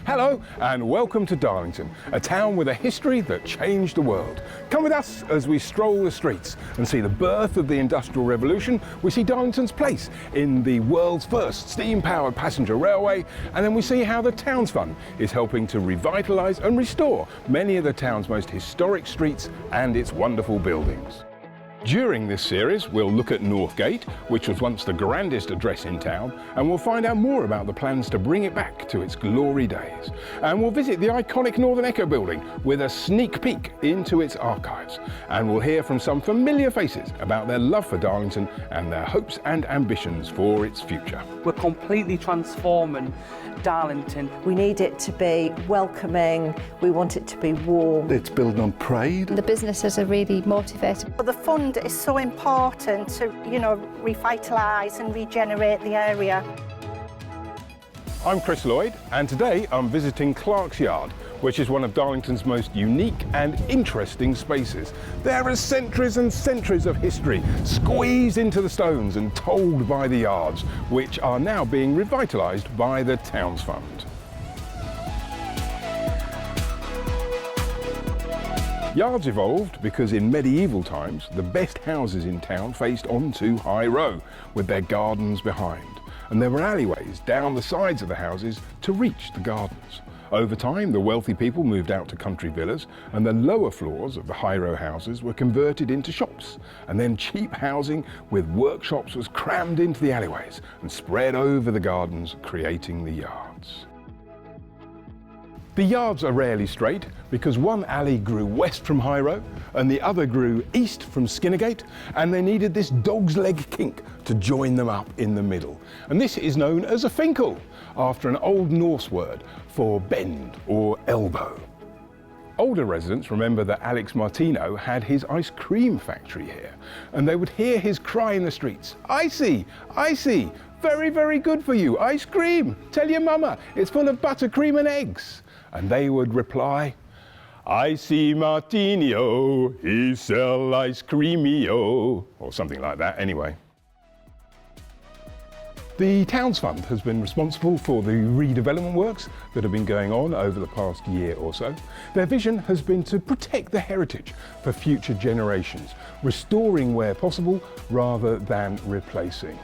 Hello and welcome to Darlington, a town with a history that changed the world. Come with us as we stroll the streets and see the birth of the Industrial Revolution. We see Darlington's place in the world's first steam-powered passenger railway, and then we see how the Towns Fund is helping to revitalise and restore many of the town's most historic streets and its wonderful buildings. During this series, we'll look at Northgate, which was once the grandest address in town, and we'll find out more about the plans to bring it back to its glory days. And we'll visit the iconic Northern Echo building with a sneak peek into its archives. And we'll hear from some familiar faces about their love for Darlington and their hopes and ambitions for its future. We're completely transforming Darlington. We need it to be welcoming, we want it to be warm. It's built on pride. The businesses are really motivated. The fund is so important to, revitalise and regenerate the area. I'm Chris Lloyd, and today I'm visiting Clark's Yard, which is one of Darlington's most unique and interesting spaces. There are centuries and centuries of history squeezed into the stones and told by the yards, which are now being revitalised by the Towns Fund. Yards evolved because in medieval times, the best houses in town faced onto High Row, with their gardens behind. And there were alleyways down the sides of the houses to reach the gardens. Over time, the wealthy people moved out to country villas, and the lower floors of the High Row houses were converted into shops. And then cheap housing with workshops was crammed into the alleyways and spread over the gardens, creating the yards. The yards are rarely straight because one alley grew west from High Row and the other grew east from Skinnergate, and they needed this dog's leg kink to join them up in the middle. And this is known as a finkel, after an Old Norse word for bend or elbow. Older residents remember that Alex Martino had his ice cream factory here, and they would hear his cry in the streets, "Icy, icy, very, very good for you, ice cream. Tell your mama, it's full of buttercream and eggs." And they would reply, "Icy Martino, he sell ice creamio," or something like that anyway. The Towns Fund has been responsible for the redevelopment works that have been going on over the past year or so. Their vision has been to protect the heritage for future generations, restoring where possible rather than replacing,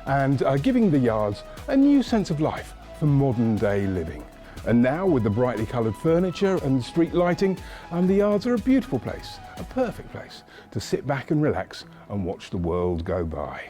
and giving the yards a new sense of life for modern day living. And now, with the brightly coloured furniture and street lighting, the yards are a beautiful place, a perfect place to sit back and relax and watch the world go by.